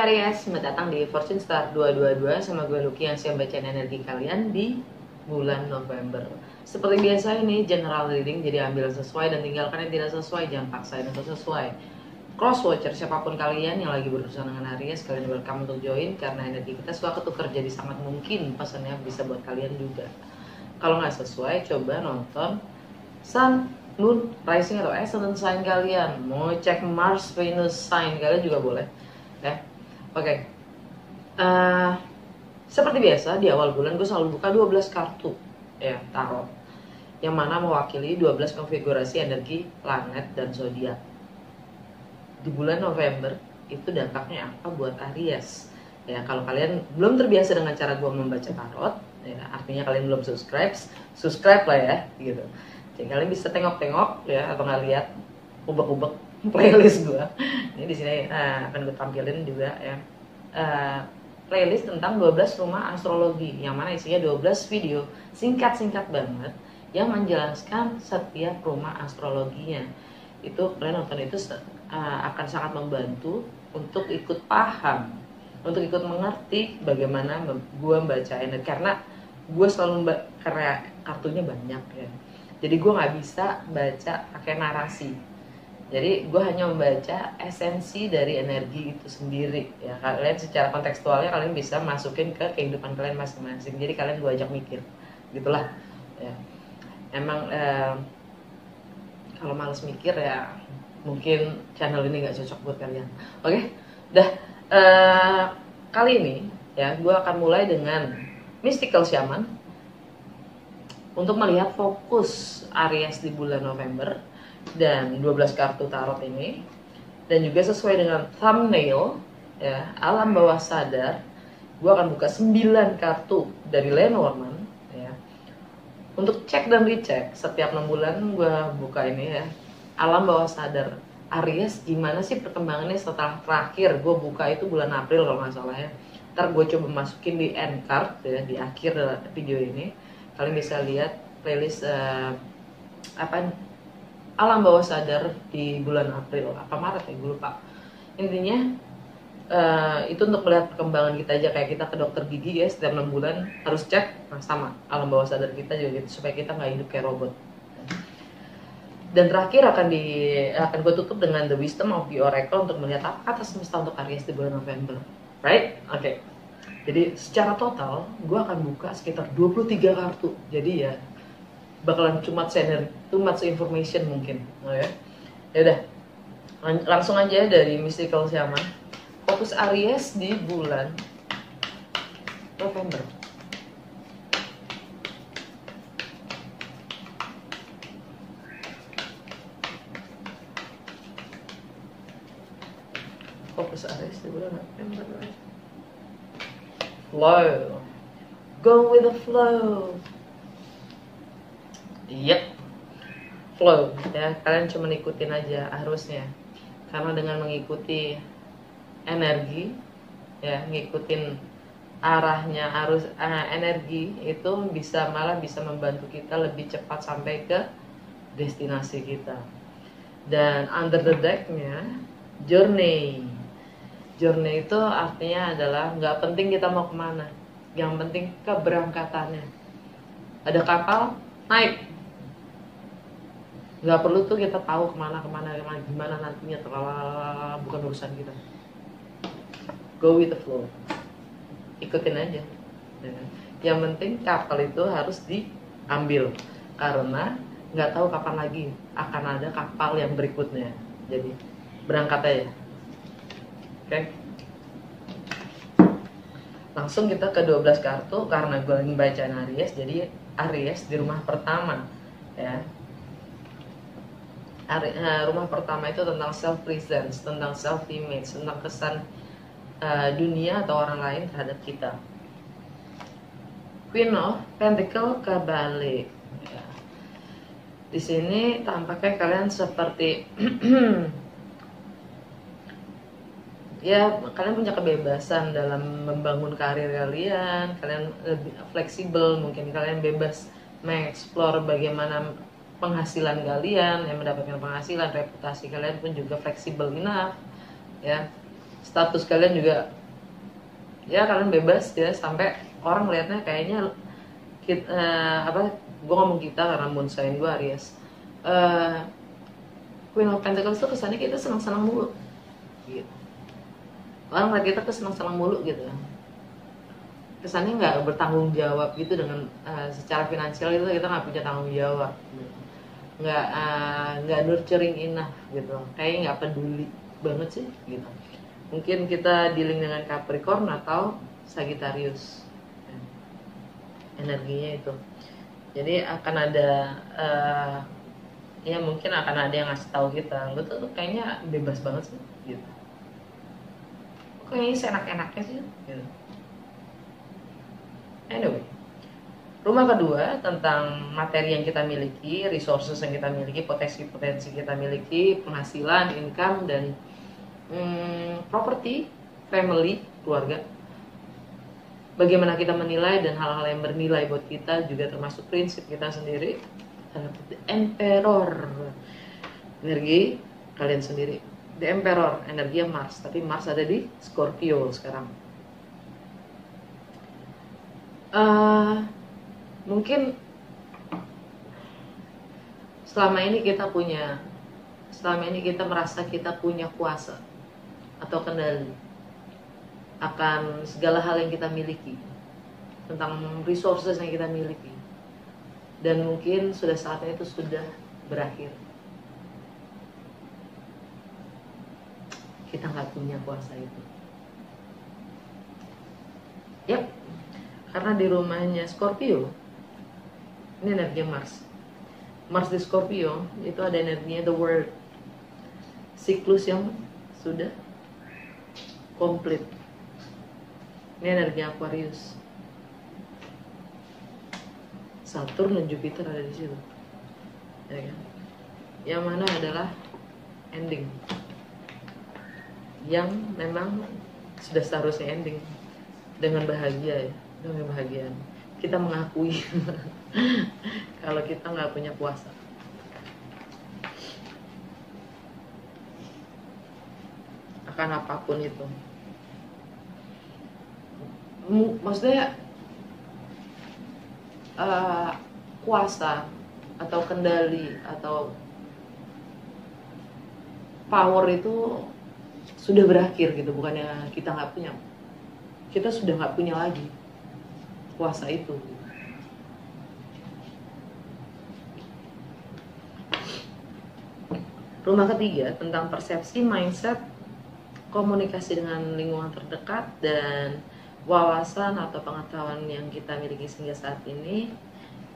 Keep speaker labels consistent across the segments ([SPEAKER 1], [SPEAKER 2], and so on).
[SPEAKER 1] Aries, selamat datang di Fortune Star 222 sama gue Lucky yang siap bacain energi kalian di bulan November. Seperti biasa ini general reading, jadi ambil sesuai dan tinggalkan yang tidak sesuai, jangan paksain untuk sesuai. Cross watcher siapapun kalian yang lagi berurusan dengan Aries, kalian welcome untuk join karena energi kita suka ketukar, jadi sangat mungkin pesannya bisa buat kalian juga. Kalau nggak sesuai, coba nonton Sun, Moon, Rising atau Ascendant sign kalian. Mau cek Mars, Venus sign kalian juga boleh. Ya, oke. Seperti biasa di awal bulan gue selalu buka 12 kartu ya tarot yang mana mewakili 12 konfigurasi energi planet dan zodiak. Di bulan November itu dampaknya apa buat Aries? Ya, kalau kalian belum terbiasa dengan cara gue membaca tarot, ya artinya kalian belum subscribe lah ya, gitu. Jadi kalian bisa tengok-tengok ya atau nggak lihat ubek-ubek playlist gue. Ini di sini akan gue tampilin juga ya. Playlist tentang 12 rumah astrologi yang mana isinya 12 video singkat-singkat banget yang menjelaskan setiap rumah astrologinya. Itu kalian nonton itu akan sangat membantu untuk ikut paham, untuk ikut mengerti bagaimana gue membaca energi, karena gue selalu karena kartunya banyak ya. Jadi gue nggak bisa baca pakai narasi. Jadi gue hanya membaca esensi dari energi itu sendiri ya. Kalian secara kontekstualnya kalian bisa masukin ke kehidupan kalian masing-masing. Jadi kalian gue ajak mikir, gitulah. Ya. Emang kalau males mikir ya mungkin channel ini nggak cocok buat kalian. Oke, dah. Kali ini ya gue akan mulai dengan Mystical Shaman untuk melihat fokus Aries di bulan November dan 12 kartu tarot ini, dan juga sesuai dengan thumbnail ya, alam bawah sadar, gue akan buka 9 kartu dari Lenormand ya, untuk cek dan recheck setiap 6 bulan gue buka ini ya, alam bawah sadar Aries gimana sih perkembangannya setelah terakhir gue buka itu bulan April kalau nggak salah ya. Ntar gue coba masukin di end card ya, di akhir video ini kalian bisa lihat playlist alam bawah sadar di bulan April apa Maret ya, gue lupa. Intinya itu untuk melihat perkembangan kita aja, kayak kita ke dokter gigi ya, setiap 6 bulan harus cek. Nah, sama alam bawah sadar kita juga gitu, supaya kita nggak hidup kayak robot. Dan terakhir akan gue tutup dengan The Wisdom of the Oracle untuk melihat apa kata semesta untuk Aries di bulan November, right? Oke. Jadi secara total gue akan buka sekitar 23 kartu. Jadi ya bakalan too much information mungkin, ya. Ya udah, langsung aja dari Mystical Shaman. Fokus Aries di bulan November. Fokus Aries di bulan November. Flow, go with the flow. Yep, flow ya, kalian cuma ikutin aja arusnya, karena dengan mengikuti energi ya, ngikutin arahnya arus energi itu malah bisa membantu kita lebih cepat sampai ke destinasi kita. Dan under the deck-nya journey itu artinya adalah nggak penting kita mau kemana, yang penting keberangkatannya. Ada kapal naik, nggak perlu tuh kita tahu kemana gimana nantinya, bukan urusan kita. Go with the flow, ikutin aja. Yang penting kapal itu harus diambil, karena nggak tahu kapan lagi akan ada kapal yang berikutnya. Jadi berangkat aja. Oke. Langsung kita ke 12 kartu karena gue lagi baca Aries. Jadi Aries di rumah pertama ya. Rumah pertama itu tentang self presence, tentang self image, tentang kesan dunia atau orang lain terhadap kita. Queen of Pentacle kebalik ya. Di sini tampaknya kalian seperti ya, kalian punya kebebasan dalam membangun karir kalian lebih fleksibel, mungkin kalian bebas mengeksplor bagaimana penghasilan kalian, yang mendapatkan penghasilan, reputasi kalian pun juga fleksibel enough ya. status kalian juga ya kalian bebas ya, sampai orang lihatnya kayaknya kita, gue ngomong kita karena moon sign gue Aries. Queen of Pentacles tuh kesannya kita senang-senang mulu gitu. Orang lihat kita tuh senang-senang mulu gitu, kesannya nggak bertanggung jawab gitu dengan secara finansial itu kita nggak punya tanggung jawab, nggak nurturing enough gitu, kayak nggak peduli banget sih gitu. Mungkin kita dealing dengan Capricorn atau Sagittarius, energinya itu. Jadi akan ada ya mungkin akan ada yang ngasih tahu kita, gue tuh kayaknya bebas banget sih gitu, kayaknya seenak-enaknya sih gitu. Anyway, rumah kedua tentang materi yang kita miliki, resources yang kita miliki, potensi-potensi kita miliki, penghasilan, income, dan property, family, keluarga. Bagaimana kita menilai dan hal-hal yang bernilai buat kita juga termasuk prinsip kita sendiri. The Emperor, energi kalian sendiri. The Emperor, energi Mars, tapi Mars ada di Scorpio sekarang. Mungkin selama ini kita merasa kita punya kuasa atau kendali akan segala hal yang kita miliki, tentang resources yang kita miliki, dan mungkin sudah saatnya itu sudah berakhir. Kita nggak punya kuasa itu. Yap, karena di rumahnya Scorpio, ini energi Mars. Mars di Scorpio itu ada energinya the world, siklus yang sudah komplit. Ini energi Aquarius. Saturn dan Jupiter ada di situ, ya kan? Yang mana adalah ending, yang memang sudah seharusnya ending dengan bahagia ya, dengan kebahagiaan. Kita mengakui kalau kita nggak punya kuasa. Akan apapun itu. Maksudnya kuasa atau kendali atau power itu sudah berakhir gitu. Bukannya kita nggak punya, kita sudah nggak punya lagi kuasa itu. Rumah ketiga tentang persepsi, mindset, komunikasi dengan lingkungan terdekat, dan wawasan atau pengetahuan yang kita miliki sehingga saat ini.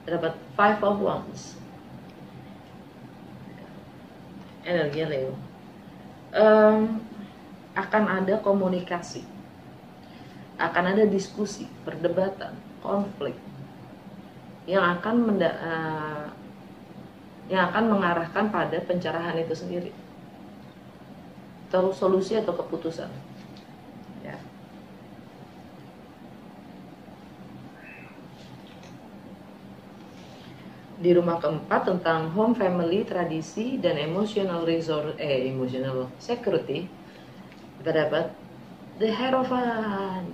[SPEAKER 1] Terdapat Five of Wands, energi Leo. Akan ada komunikasi, akan ada diskusi, perdebatan, konflik yang akan mengarahkan pada pencerahan itu sendiri, atau solusi atau keputusan. Ya. Di rumah keempat tentang home, family, tradisi, dan emotional security, kita dapat the Hierophant.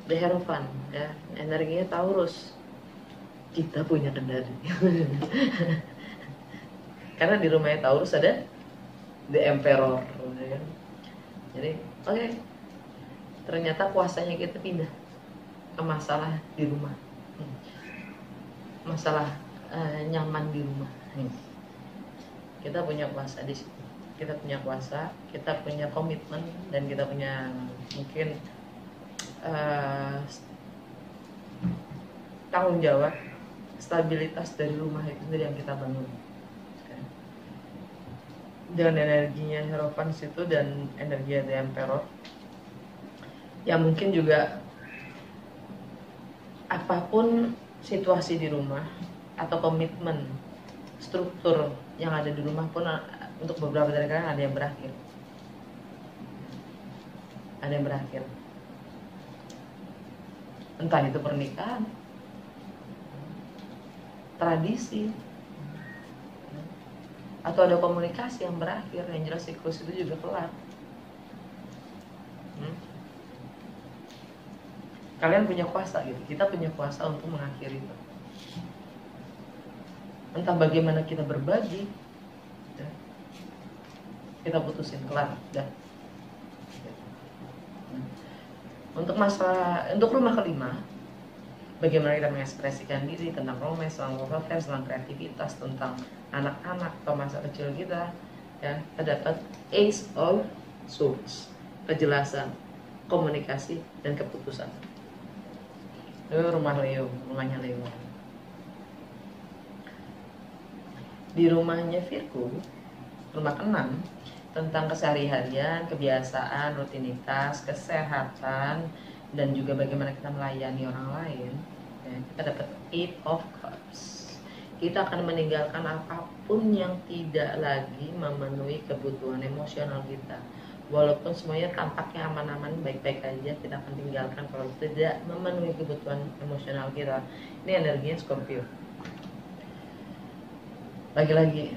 [SPEAKER 1] The Hierophant, ya, energinya Taurus. Kita punya kendali. Karena di rumahnya Taurus ada the Emperor, ya. Jadi, oke. Ternyata kuasanya kita pindah ke masalah di rumah. Masalah nyaman di rumah. Kita punya kuasa di situ. Kita punya kuasa, kita punya komitmen, dan kita punya mungkin tanggung jawab, stabilitas dari rumah itu sendiri yang kita bangun. Dengan energinya Hierophant itu dan energi The Emperor, yang mungkin juga apapun situasi di rumah atau komitmen struktur yang ada di rumah pun untuk beberapa dari kalian ada yang berakhir. Ada yang berakhir. Entah itu pernikahan, tradisi, atau ada komunikasi yang berakhir. Yang jelas siklus itu juga kelar. Kalian punya kuasa gitu, kita punya kuasa untuk mengakhiri itu. Entah bagaimana kita berbagi, ya, kita putusin, kelar, dah. Untuk rumah kelima, bagaimana kita mengekspresikan diri tentang romance, tentang love affair, tentang kreativitas, tentang anak-anak atau masa kecil kita, ya, terdapat Ace of Swords, kejelasan, komunikasi, dan keputusan. Itu rumah Leo, rumahnya Leo. Di rumahnya Virgo, rumah ke-6, tentang keseharian, kebiasaan, rutinitas, kesehatan, dan juga bagaimana kita melayani orang lain, ya, kita dapat Eight of Cups. Kita akan meninggalkan apapun yang tidak lagi memenuhi kebutuhan emosional kita. Walaupun semuanya tampaknya aman-aman, baik-baik aja, kita akan tinggalkan kalau tidak memenuhi kebutuhan emosional kita. Ini energinya Scorpio. Lagi-lagi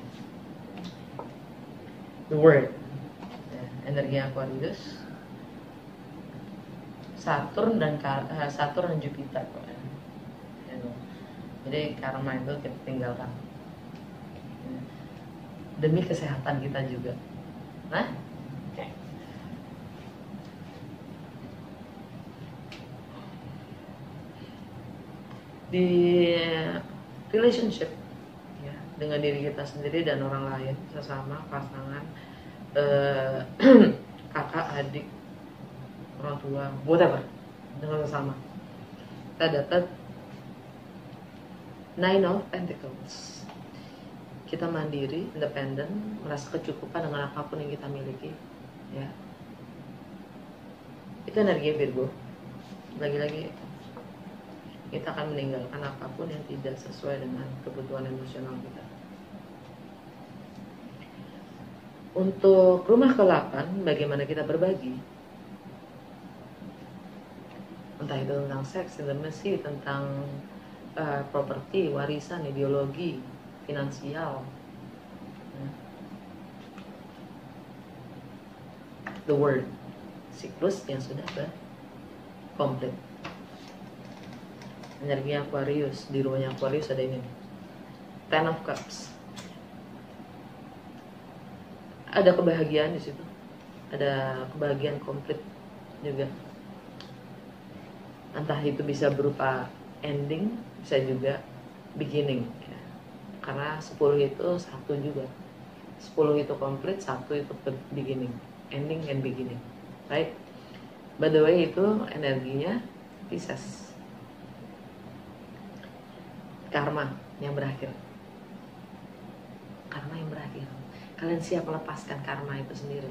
[SPEAKER 1] The World, ya, energi Aquarius, Saturn dan Jupiter, ya, jadi karma itu kita tinggalkan, ya, demi kesehatan kita juga. Nah, okay. Di relationship, dengan diri kita sendiri dan orang lain, sesama, pasangan, kakak, adik, orang tua, whatever, dengan sesama. Kita dapat Nine of Pentacles. Kita mandiri, independen, merasa kecukupan dengan apapun yang kita miliki, ya. Itu energi Virgo. Lagi-lagi kita akan meninggalkan apapun yang tidak sesuai dengan kebutuhan emosional kita. Untuk rumah ke-8, bagaimana kita berbagi, entah itu tentang seks, intimacy, tentang properti, warisan, ideologi, finansial, the world, siklus yang sudah komplit. Energi Aquarius, di rumahnya Aquarius ada ini, Ten of Cups. Ada kebahagiaan di situ, ada kebahagiaan komplit juga. Entah itu bisa berupa ending, bisa juga beginning, ya. Karena 10 itu satu juga, 10 itu komplit, 1 itu beginning, ending and beginning, right? By the way, itu energinya Pisces, karma yang berakhir. Karma yang berakhir. Kalian siap melepaskan karma itu sendiri,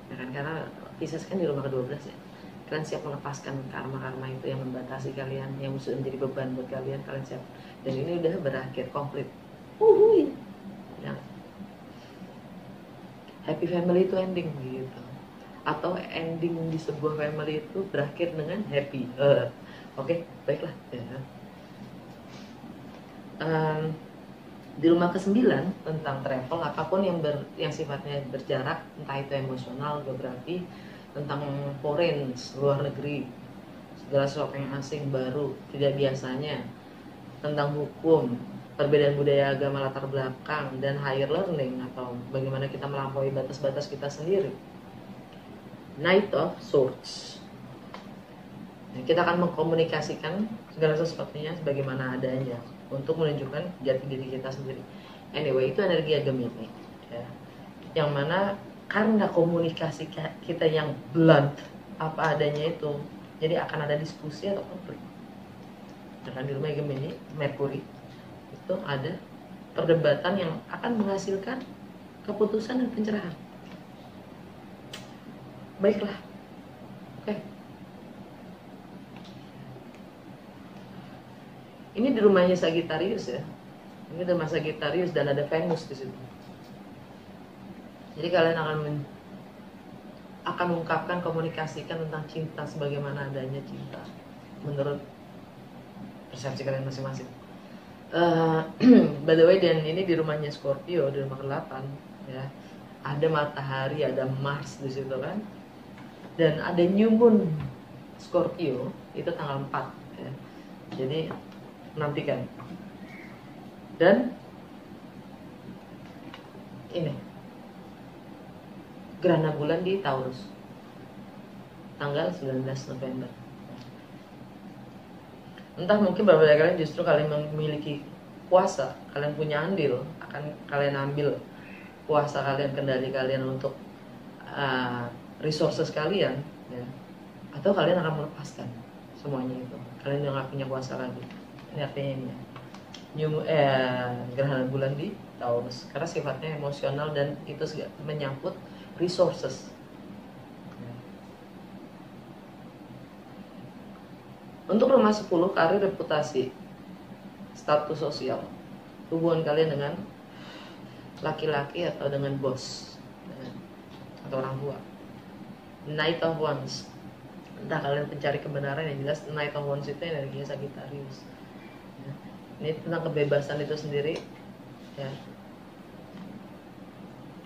[SPEAKER 1] ya kan? Karena Pisces kan di rumah ke-12, ya. Kalian siap melepaskan karma-karma itu yang membatasi kalian, yang sudah menjadi beban buat kalian. Kalian siap. Dan ini udah berakhir, komplit. Ya. Happy family itu ending gitu. Atau ending di sebuah family itu berakhir dengan happy. Oke, baiklah, ya. Di rumah ke-9 tentang travel, apapun yang sifatnya berjarak, entah itu emosional, geografi, tentang foreign, luar negeri, segala sesuatu yang asing, baru, tidak biasanya, tentang hukum, perbedaan budaya, agama, latar belakang, dan higher learning, atau bagaimana kita melampaui batas-batas kita sendiri. Knight of Swords. Kita akan mengkomunikasikan segala sesuatunya sebagaimana adanya untuk menunjukkan jati diri kita sendiri. Anyway, itu energi Gemini, ya. Yang mana karena komunikasi kita yang blunt, apa adanya itu, jadi akan ada diskusi atau konflik. Dan di rumah Gemini, Merkuri, itu ada perdebatan yang akan menghasilkan keputusan dan pencerahan. Baiklah, oke. Ini di rumahnya Sagittarius, ya. Ini rumah Sagittarius dan ada Venus di situ. Jadi kalian akan mengungkapkan, komunikasikan tentang cinta sebagaimana adanya cinta menurut persepsi kalian masing-masing. By the way, dan ini di rumahnya Scorpio, di rumah ke-8, ya. Ada matahari, ada Mars di situ kan. Dan ada new moon Scorpio itu tanggal 4 ya. Jadi nantikan. Dan ini gerhana bulan di Taurus tanggal 19 November. Entah mungkin beberapa kalian justru kalian memiliki kuasa, kalian punya andil, akan kalian ambil kuasa kalian, kendali kalian untuk resources kalian ya. Atau kalian akan melepaskan semuanya itu, kalian udah gak punya kuasa lagi. Ini artinya ini ya, gerhana bulan di Taurus karena sifatnya emosional dan itu menyangkut resources. Untuk rumah 10, karir, reputasi, status sosial, hubungan kalian dengan laki-laki atau dengan bos atau orang tua. Knight of Wands, entah kalian pencari kebenaran, yang jelas Knight of Wands itu energinya Sagittarius ya. Ini tentang kebebasan itu sendiri ya,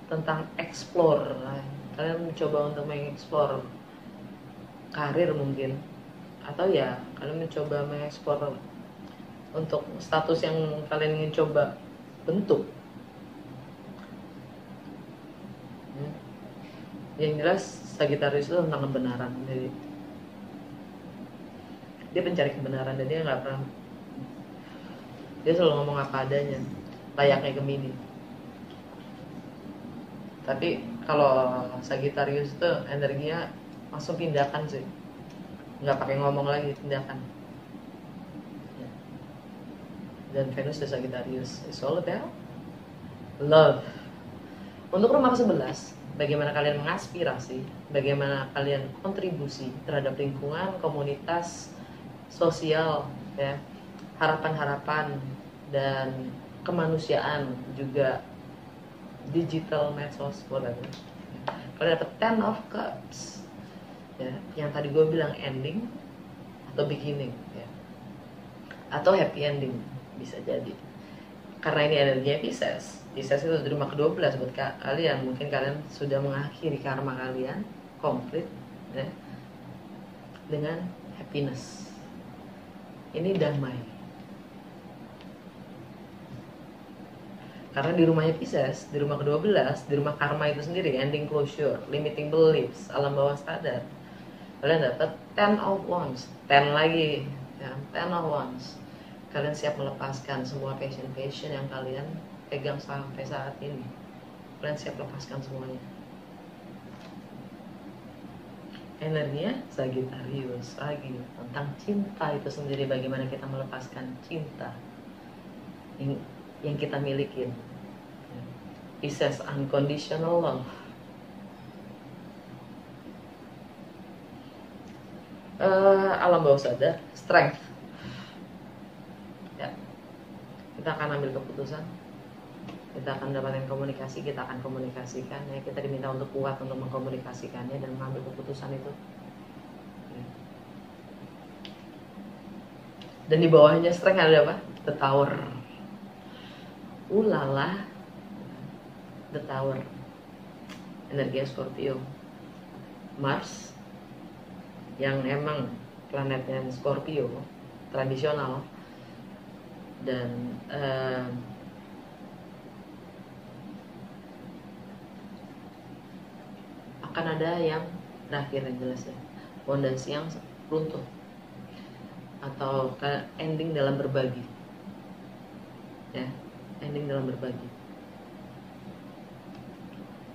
[SPEAKER 1] tentang explore. Kalian mencoba untuk mengeksplor karir mungkin, atau ya kalian mencoba mengeksplor untuk status yang kalian ingin coba bentuk. Yang jelas Sagittarius itu tentang kebenaran. Jadi dia pencari kebenaran dan dia nggak pernah, dia selalu ngomong apa adanya, layaknya Gemini. Tapi kalau Sagittarius itu energinya langsung tindakan sih, nggak pakai ngomong lagi, tindakan. Dan Venus di Sagittarius is all about love. Untuk rumah ke-11, bagaimana kalian mengaspirasi, bagaimana kalian kontribusi terhadap lingkungan, komunitas, sosial ya, harapan-harapan dan kemanusiaan, juga digital, medsos, whatever. Kalian dapat 10 of Cups ya, yang tadi gue bilang ending atau beginning ya, atau happy ending bisa jadi. Karena ini energinya Pisces. Pisces itu di rumah ke-12 buat kalian. Mungkin kalian sudah mengakhiri karma kalian komplit ya, dengan happiness. Ini damai. Karena di rumahnya Pisces, di rumah ke-12, di rumah karma itu sendiri, ending, closure, limiting beliefs, alam bawah sadar, kalian dapat 10 of Wands, 10 lagi ya, 10 of Wands. Kalian siap melepaskan semua passion yang kalian pegang sampai saat ini. Kalian siap lepaskan semuanya. Energinya Sagittarius lagi tentang cinta itu sendiri, bagaimana kita melepaskan cinta yang kita milikin. Pisces, unconditional love. Alam bawah sadar, strength ya. Kita akan ambil keputusan, kita akan mendapatkan komunikasi, kita akan komunikasikan ya. Kita diminta untuk kuat untuk mengkomunikasikannya dan mengambil keputusan itu ya. Dan di bawahnya strength ada apa? The Tower. Ulala, The Tower, energi Scorpio, Mars yang emang planetnya Scorpio tradisional, dan akan ada yang terakhir yang jelas ya, fondasi yang runtuh atau ending dalam berbagi ya, ending dalam berbagi,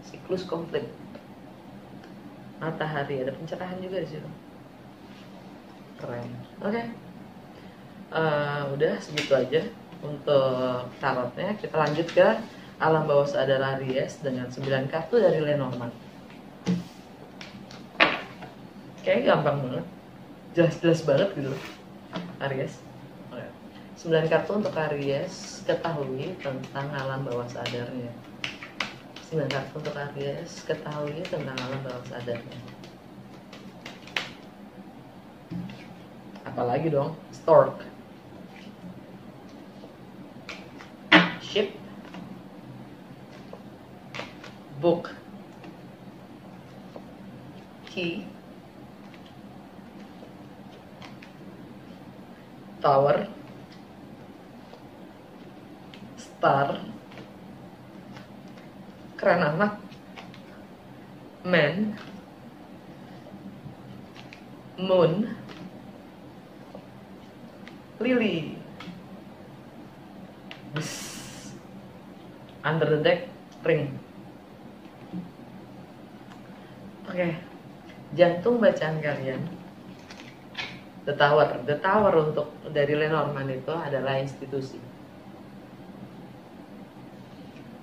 [SPEAKER 1] siklus konflik. Matahari, ada pencerahan juga di situ, keren. Oke. Udah segitu aja untuk tarotnya. Kita lanjut ke alam bawah sadar Aries dengan 9 kartu dari Lenormand. Kayaknya gampang banget, jelas-jelas banget gitu Aries. 9 kartu untuk Aries, ketahui tentang alam bawah sadarnya. 9 kartu untuk Aries, ketahui tentang alam bawah sadarnya. Apalagi dong, Stork, Ship, Book, Key, Tower, Star, keren amat, Man, Moon, Lily, Under the Deck, Ring. Oke, jantung bacaan kalian The Tower. The Tower untuk dari Lenormand itu adalah institusi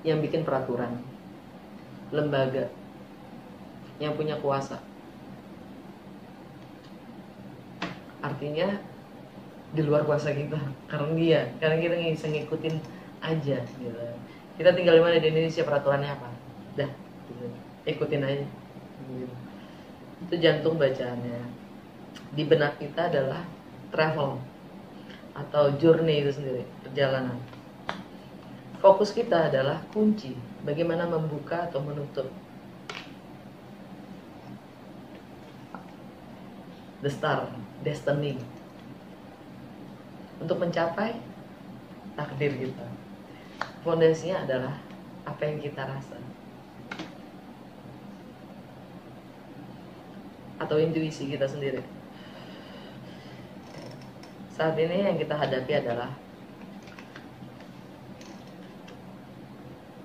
[SPEAKER 1] yang bikin peraturan, lembaga yang punya kuasa. Artinya di luar kuasa kita, karena kita bisa ngikutin aja gitu. Kita tinggal di mana di Indonesia, peraturannya apa, dah gitu. Ikutin aja gitu. Itu jantung bacaannya. Di benak kita adalah travel atau journey itu sendiri, perjalanan. Fokus kita adalah kunci, bagaimana membuka atau menutup. The Star, destiny, untuk mencapai takdir kita. Fondasinya adalah apa yang kita rasa atau intuisi kita sendiri. Saat ini yang kita hadapi adalah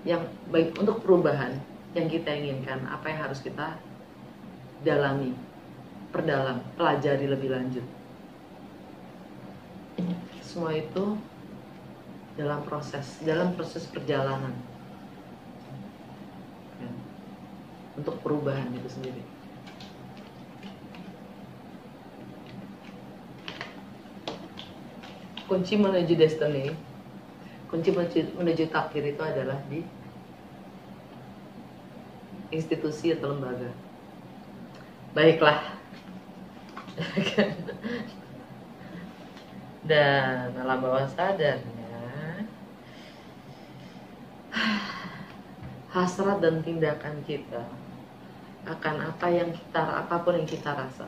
[SPEAKER 1] yang baik untuk perubahan yang kita inginkan, apa yang harus kita dalami, perdalam, pelajari lebih lanjut. Semua itu dalam proses perjalanan ya, untuk perubahan itu sendiri. Kunci menuju destiny, kunci menuju takdir itu adalah di institusi atau lembaga. Baiklah. Dan alam bawah sadarnya, hasrat dan tindakan kita akan apapun yang kita rasa.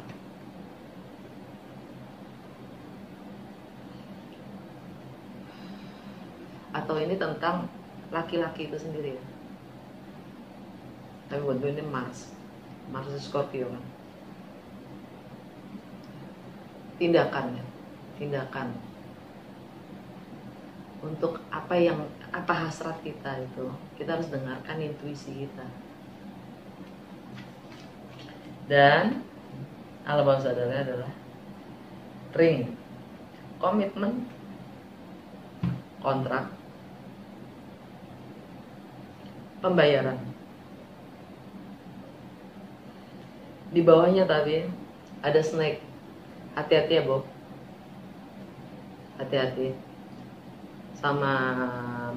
[SPEAKER 1] Atau ini tentang laki-laki itu sendiri ya. Tapi buat gue ini Mars Scorpio kan. Tindakan untuk apa hasrat kita itu, kita harus dengarkan intuisi kita. Dan alam bawah sadarnya adalah ring, komitmen, kontrak, pembayaran. Di bawahnya tapi ada snake. Hati-hati ya Bob, hati-hati sama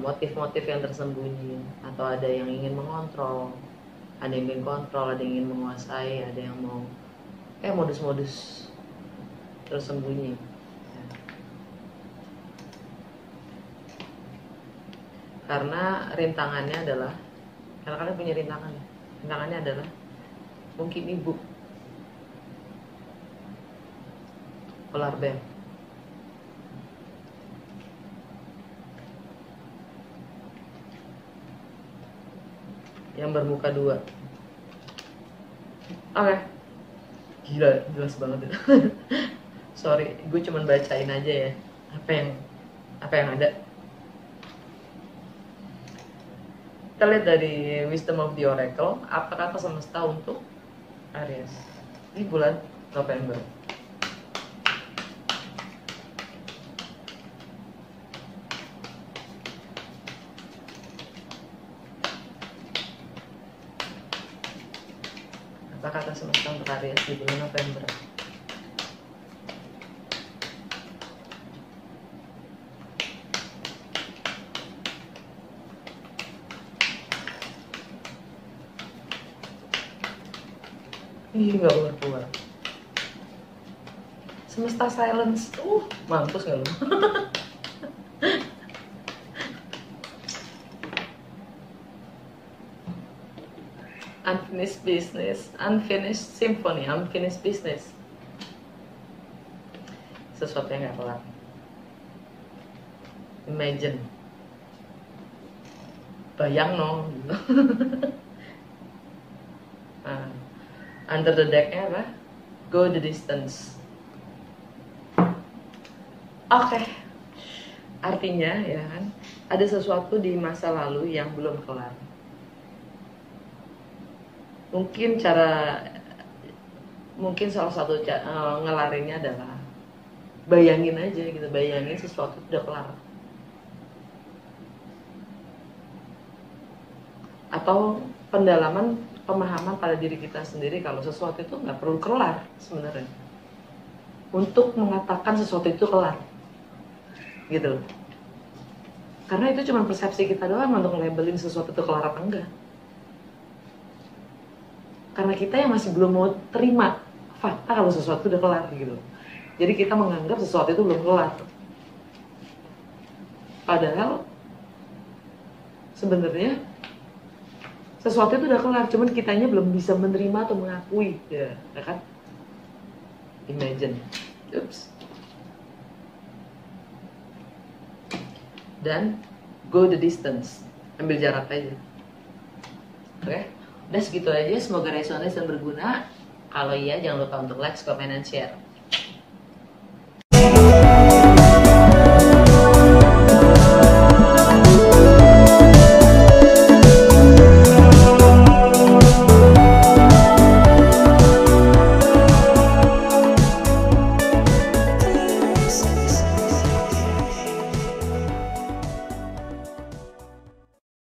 [SPEAKER 1] motif-motif yang tersembunyi, atau ada yang ingin mengontrol, ada yang ingin kontrol, ada yang ingin menguasai, ada yang mau modus-modus tersembunyi. Karena rintangannya adalah, karena kalian punya rintangannya adalah mungkin ibu, polar bear, yang bermuka dua. Oke. Gila, jelas banget. Sorry, gue cuman bacain aja ya apa yang ada. Kita lihat dari Wisdom of the Oracle, apa kata semesta untuk Aries di bulan November. Apa kata semesta untuk Aries di bulan November? Ih, gak keluar. Semesta silence. Mampus gak lu? Unfinished business, unfinished symphony, unfinished business. Sesuatu yang gak kelar. Imagine, bayang no. Nah, under the deck-nya apa? Go the distance. Oke. Artinya ya kan, ada sesuatu di masa lalu yang belum kelar. Mungkin salah satu ngelarinnya adalah bayangin aja gitu, bayangin sesuatu udah kelar. Atau pemahaman pada diri kita sendiri kalau sesuatu itu nggak perlu kelar sebenarnya untuk mengatakan sesuatu itu kelar, gitu loh. Karena itu cuma persepsi kita doang untuk labelin sesuatu itu kelar apa enggak. Karena kita yang masih belum mau terima fakta kalau sesuatu udah kelar gitu. Jadi kita menganggap sesuatu itu belum kelar. Padahal sebenarnya sesuatu itu udah kelar, cuman kitanya belum bisa menerima atau mengakui, ya kan? Imagine, oops. Dan go the distance, ambil jarak aja. Oke, udah segitu aja. Semoga resonance dan berguna. Kalau iya, jangan lupa untuk like, comment, and share.